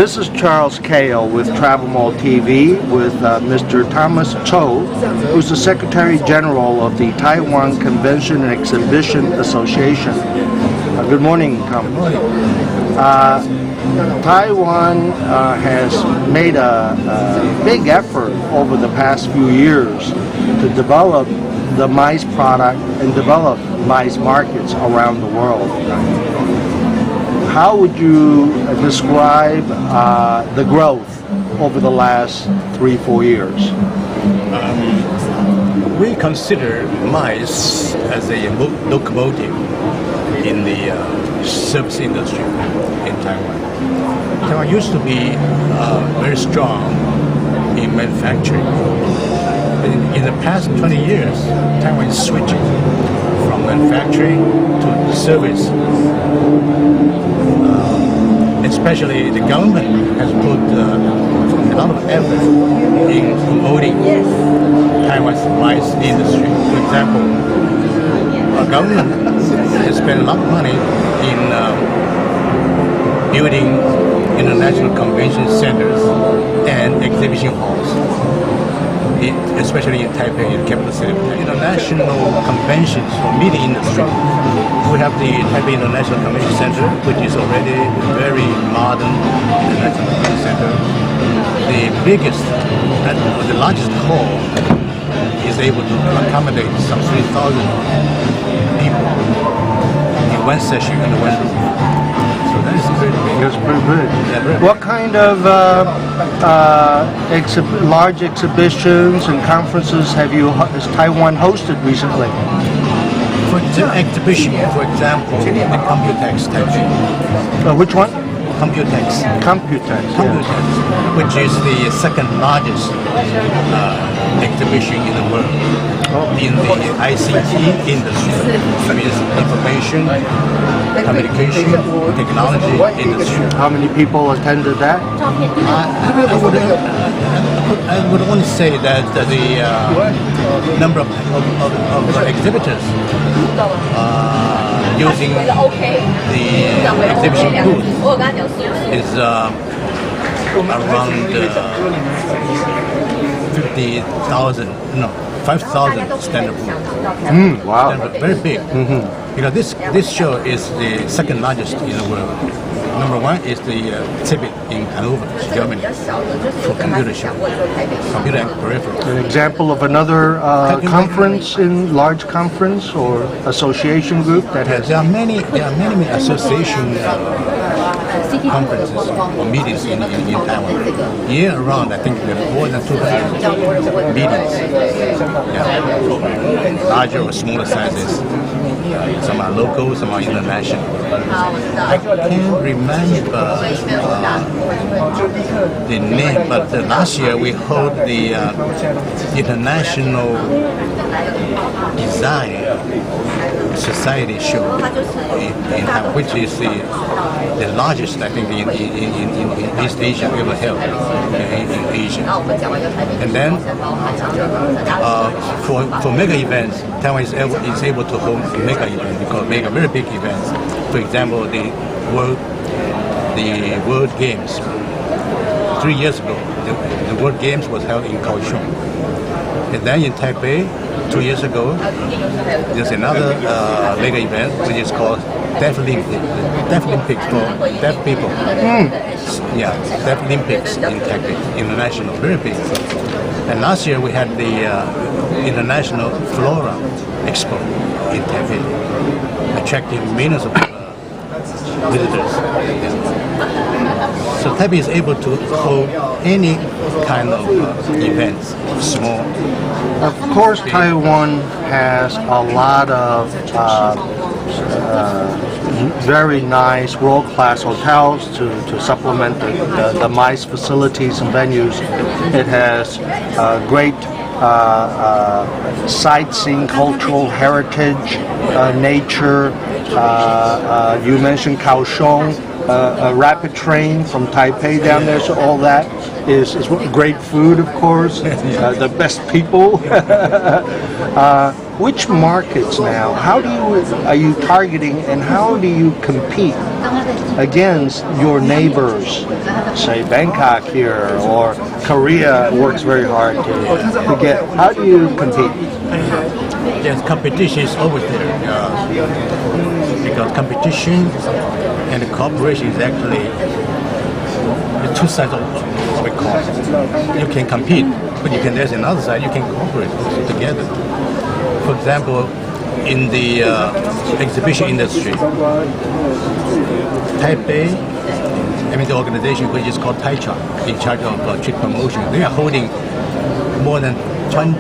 This is Charles Kao with TravelMole TV with Mr. Thomas Tsou, who's the Secretary General of the Taiwan Convention and Exhibition Association. Good morning, Tom. Good morning. Taiwan has made a big effort over the past few years to develop the mice product and develop mice markets around the world. How would you describe the growth over the last 3-4 years? We consider mice as a locomotive in the service industry in Taiwan. Taiwan used to be very strong in manufacturing. In the past 20 years, Taiwan is switching from manufacturing to service. Especially the government has put a lot of effort in promoting Taiwan's mice industry. For example, our government has spent a lot of money in building international convention centers and exhibition halls, especially in Taipei, in the capital city. International conventions for media industry. We have the Taipei International Convention Center, which is already a very modern international convention center. The biggest and the largest hall is able to accommodate some 3,000 people in one session in one room. So that is pretty big. That's pretty big. Yeah, very What kind of large exhibitions and conferences has Taiwan hosted recently? For the exhibition, for example, the Computex Taipei. Which one? Computex. Computex. Computex, which is the second largest exhibition in the world in the ICT industry, that is information, communication, technology industry. How many people attended that? I would only say that the number of exhibitors using the exhibition booth is around 5,000 standard booth. Wow. Very big. You know, this show is the second largest in the world. Number one is the exhibit in Hanover, Germany, for computer show, computer and peripherals. An example of another conference, large conference or association group that has. There are many association conferences or meetings in Taiwan. Year round, I think there are more than 200 meetings. Yeah. Larger or smaller sizes. Some are local, some are international. I can't remember the name, but last year we held the International Design Society show in Taiwan, which is the largest, I think, in East Asia ever held in Asia. And then for mega events, Taiwan is able to hold mega events because mega very big events. For example, the World Games. 3 years ago, the World Games was held in Kaohsiung. And then in Taipei, 2 years ago, there's another mega event which is called Deaf Olympics for deaf people. Yeah, Deaf Olympics in Taipei, international, very big. And last year we had the International Flora Expo in Taipei, attracting millions of visitors. So Taipei is able to hold any kind of events, small. Of course, Taiwan has a lot of very nice world-class hotels to supplement the MICE facilities and venues. It has great sightseeing, cultural heritage, nature. You mentioned Kaohsiung, a rapid train from Taipei down there, so all that is great food, of course, the best people. which markets now, are you targeting and how do you compete against your neighbors, say Bangkok here or Korea works very hard to get, how do you compete? Yes, competition is always there because competition and cooperation is actually the two sides of a coin. You can compete, but there's another side, you can cooperate together. For example, in the exhibition industry, Taipei, the organization which is called Taiwan, in charge of trade promotion, they are holding more than 20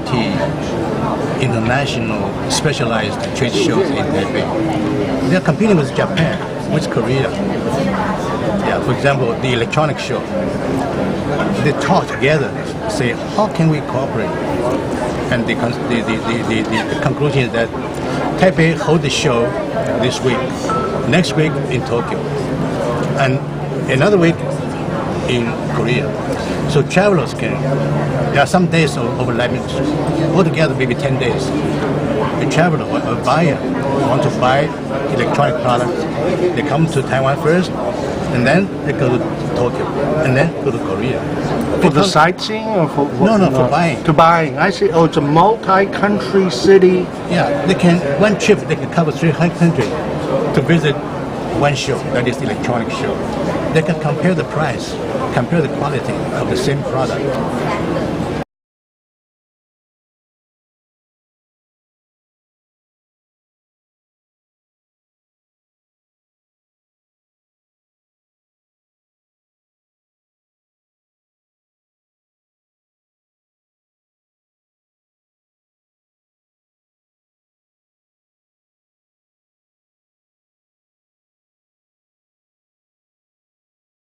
international specialized trade shows in Taipei. They are competing with Japan, with Korea. Yeah, for example, the electronic show. They talk together, say how can we cooperate, and the conclusion is that Taipei hold the show this week, next week in Tokyo, and another week in Korea. So travelers there are some days overlapping, altogether maybe 10 days. A traveler or a buyer want to buy electronic products, they come to Taiwan first, and then they go to Tokyo, and then go to Korea. For the sightseeing or for what? No, for buying. To buying, I see. Oh, it's a multi-country city. Yeah, one trip they can cover 3 countries to visit one show, that is the electronic show. They can compare the price, compare the quality of the same product.